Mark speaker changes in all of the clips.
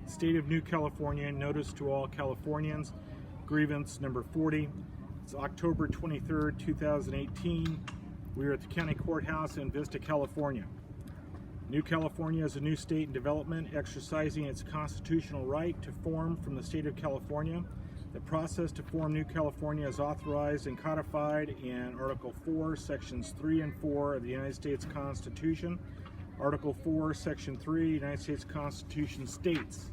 Speaker 1: State of New California, notice to all Californians, grievance number 40. It's October 23rd, 2018. We are at the county courthouse in Vista, California. New California is a new state in development exercising its constitutional right to form from the state of California. The process to form New California is authorized and codified in Article 4, Sections 3 and 4 of the United States Constitution. Article 4, Section 3, United States Constitution states,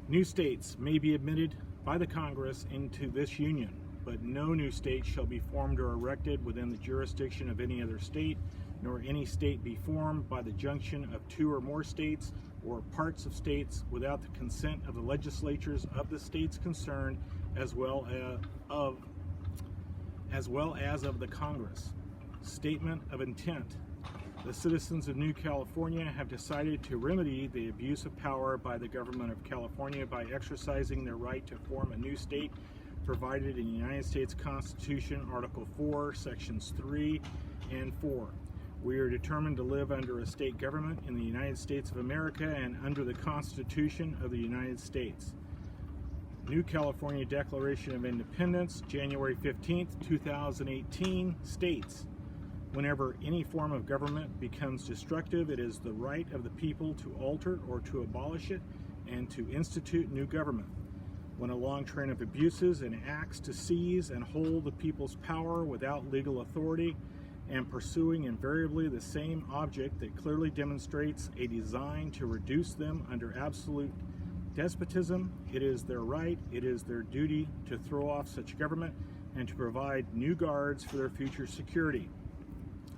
Speaker 1: new states may be admitted by the Congress into this union, but no new state shall be formed or erected within the jurisdiction of any other state, nor any state be formed by the junction of two or more states or parts of states without the consent of the legislatures of the states concerned, as well as of the Congress. Statement of intent. The citizens of New California have decided to remedy the abuse of power by the government of California by exercising their right to form a new state provided in the United States Constitution, Article 4, Sections 3 and 4. We are determined to live under a state government in the United States of America and under the Constitution of the United States. New California Declaration of Independence, January 15th, 2018, states, whenever any form of government becomes destructive, it is the right of the people to alter or to abolish it and to institute new government. When a long train of abuses and acts to seize and hold the people's power without legal authority and pursuing invariably the same object that clearly demonstrates a design to reduce them under absolute despotism, it is their right, it is their duty to throw off such government and to provide new guards for their future security.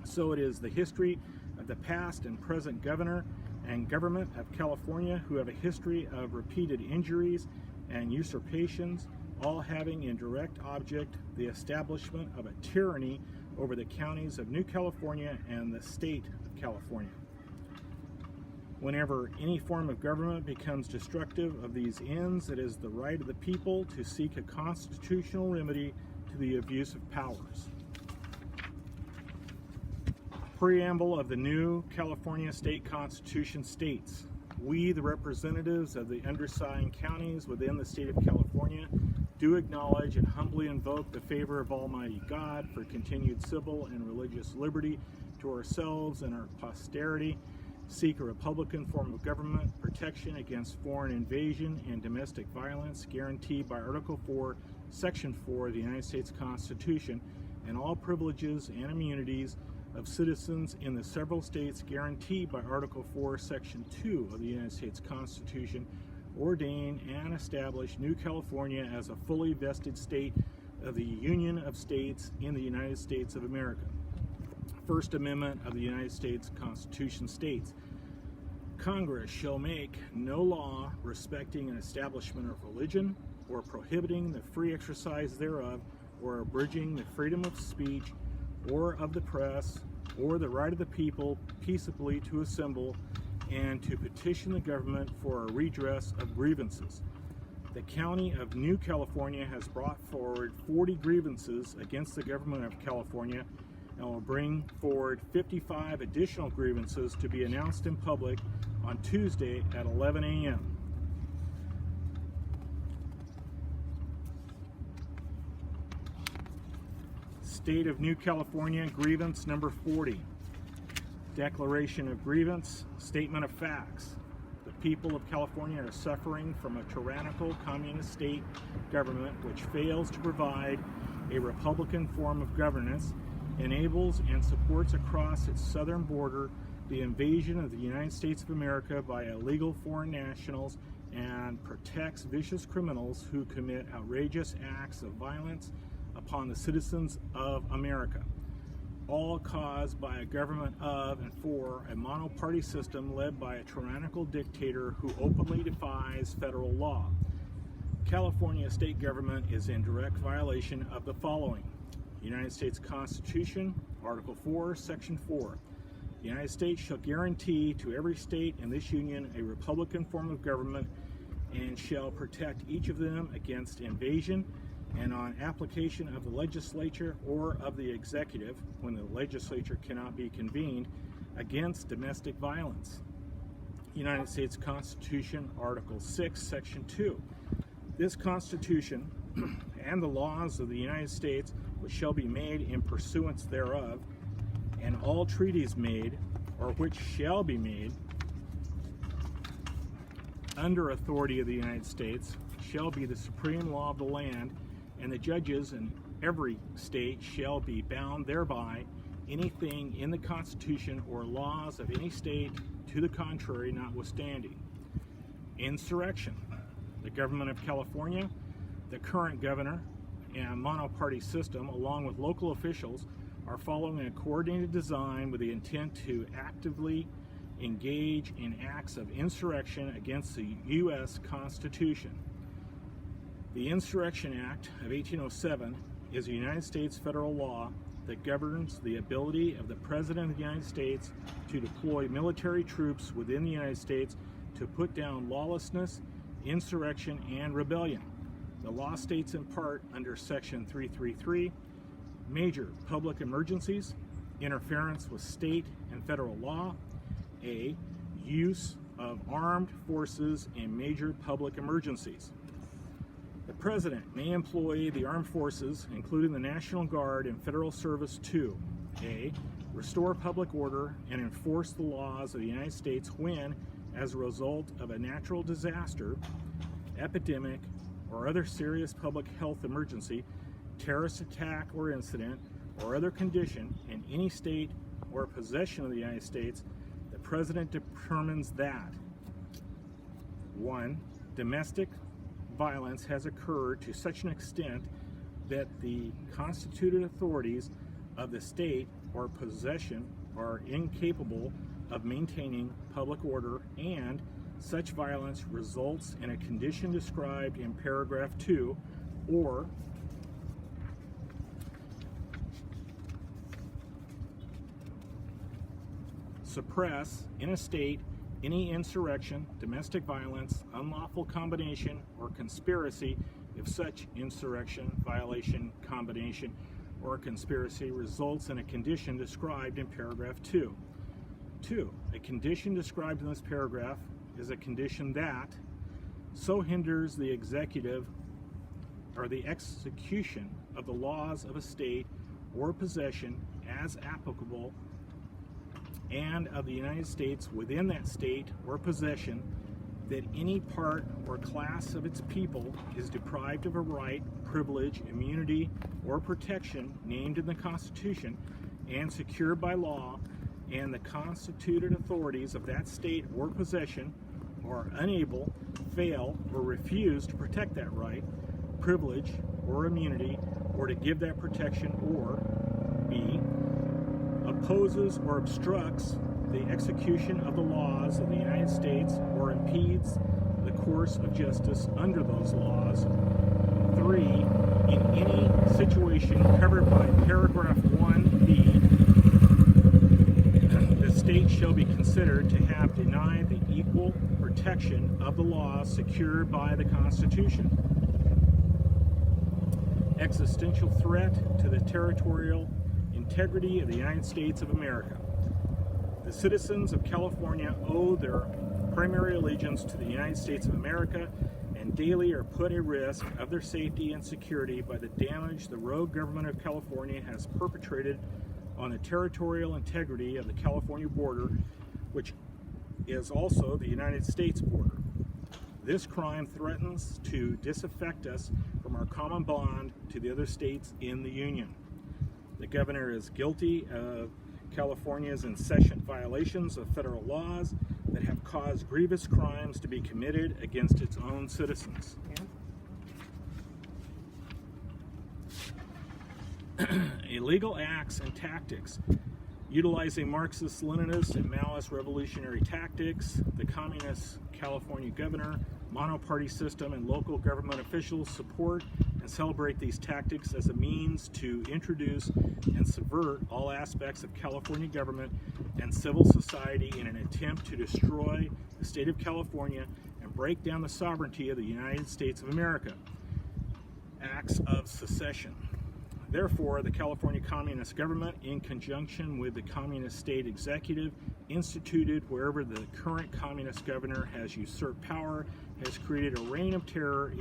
Speaker 1: So it is the history of the past and present governor and government of California who have a history of repeated injuries and usurpations, all having in direct object the establishment of a tyranny over the counties of New California and the state of California. Whenever any form of government becomes destructive of these ends, it is the right of the people to seek a constitutional remedy to the abuse of powers. Preamble of the New California State Constitution states, we, the representatives of the undersigned counties within the state of California, do acknowledge and humbly invoke the favor of Almighty God for continued civil and religious liberty to ourselves and our posterity, seek a republican form of government, protection against foreign invasion and domestic violence guaranteed by Article 4, Section 4 of the United States Constitution, and all privileges and immunities of citizens in the several states guaranteed by Article 4, Section 2 of the United States Constitution, ordain and establish New California as a fully vested state of the Union of States in the United States of America. First Amendment of the United States Constitution states, Congress shall make no law respecting an establishment of religion or prohibiting the free exercise thereof or abridging the freedom of speech or of the press, or the right of the people peaceably to assemble and to petition the government for a redress of grievances. The County of New California has brought forward 40 grievances against the government of California and will bring forward 55 additional grievances to be announced in public on Tuesday at 11 a.m. State of New California Grievance number 40. Declaration of Grievance, Statement of Facts. The people of California are suffering from a tyrannical communist state government which fails to provide a republican form of governance, enables and supports across its southern border the invasion of the United States of America by illegal foreign nationals, and protects vicious criminals who commit outrageous acts of violence upon the citizens of America, all caused by a government of and for a monoparty system led by a tyrannical dictator who openly defies federal law. California state government is in direct violation of the following: United States Constitution, Article 4, Section 4. The United States shall guarantee to every state in this union a republican form of government and shall protect each of them against invasion and on application of the legislature or of the executive, when the legislature cannot be convened, against domestic violence. United States Constitution, Article 6, Section 2. This Constitution and the laws of the United States which shall be made in pursuance thereof, and all treaties made, or which shall be made, under authority of the United States, shall be the supreme law of the land, and the judges in every state shall be bound thereby, anything in the Constitution or laws of any state to the contrary notwithstanding. Insurrection. The government of California, the current governor, and monoparty system, along with local officials, are following a coordinated design with the intent to actively engage in acts of insurrection against the U.S. Constitution. The Insurrection Act of 1807 is a United States federal law that governs the ability of the President of the United States to deploy military troops within the United States to put down lawlessness, insurrection, and rebellion. The law states in part under Section 333, major public emergencies, interference with state and federal law, A, use of armed forces in major public emergencies. The President may employ the armed forces, including the National Guard and federal service, to A, restore public order and enforce the laws of the United States when, as a result of a natural disaster, epidemic, or other serious public health emergency, terrorist attack or incident, or other condition in any state or possession of the United States, the President determines that 1. Domestic violence has occurred to such an extent that the constituted authorities of the state or possession are incapable of maintaining public order, and such violence results in a condition described in paragraph 2, or suppress in a state any insurrection, domestic violence, unlawful combination, or conspiracy if such insurrection, violation, combination, or conspiracy results in a condition described in paragraph 2. 2. A condition described in this paragraph is a condition that so hinders the executive or the execution of the laws of a state or possession as applicable and of the United States within that state or possession that any part or class of its people is deprived of a right, privilege, immunity, or protection named in the Constitution and secured by law, and the constituted authorities of that state or possession are unable, fail, or refuse to protect that right, privilege, or immunity, or to give that protection, or B, opposes or obstructs the execution of the laws of the United States or impedes the course of justice under those laws. 3. In any situation covered by paragraph 1b, the state shall be considered to have denied the equal protection of the laws secured by the Constitution. Existential threat to the territorial integrity of the United States of America. The citizens of California owe their primary allegiance to the United States of America and daily are put at risk of their safety and security by the damage the rogue government of California has perpetrated on the territorial integrity of the California border, which is also the United States border. This crime threatens to disaffect us from our common bond to the other states in the Union. The governor is guilty of California's incessant violations of federal laws that have caused grievous crimes to be committed against its own citizens. Illegal acts and tactics. Utilizing Marxist, Leninist, and Maoist revolutionary tactics, the communist California governor, monoparty system, and local government officials support and celebrate these tactics as a means to introduce and subvert all aspects of California government and civil society in an attempt to destroy the state of California and break down the sovereignty of the United States of America. Acts of secession. Therefore, the California Communist government, in conjunction with the Communist State Executive, instituted wherever the current Communist governor has usurped power, has created a reign of terror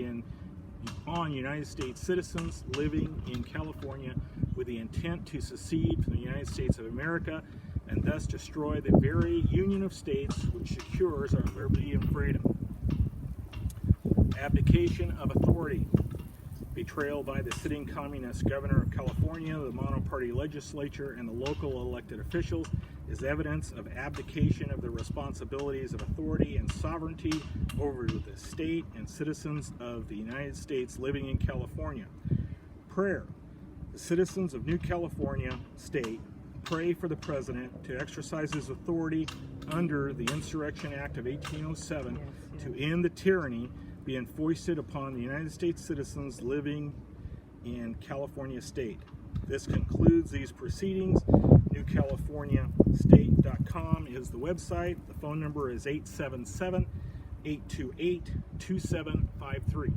Speaker 1: on United States citizens living in California with the intent to secede from the United States of America and thus destroy the very union of states which secures our liberty and freedom. Abdication of authority. Betrayal by the sitting Communist governor of California, the monoparty legislature, and the local elected officials is evidence of abdication of the responsibilities of authority and sovereignty over the state and citizens of the United States living in California. Prayer. The citizens of New California State pray for the President to exercise his authority under the Insurrection Act of 1807 to end the tyranny being foisted upon the United States citizens living in California State. This concludes these proceedings. NewCaliforniaState.com is the website. The phone number is 877-828-2753.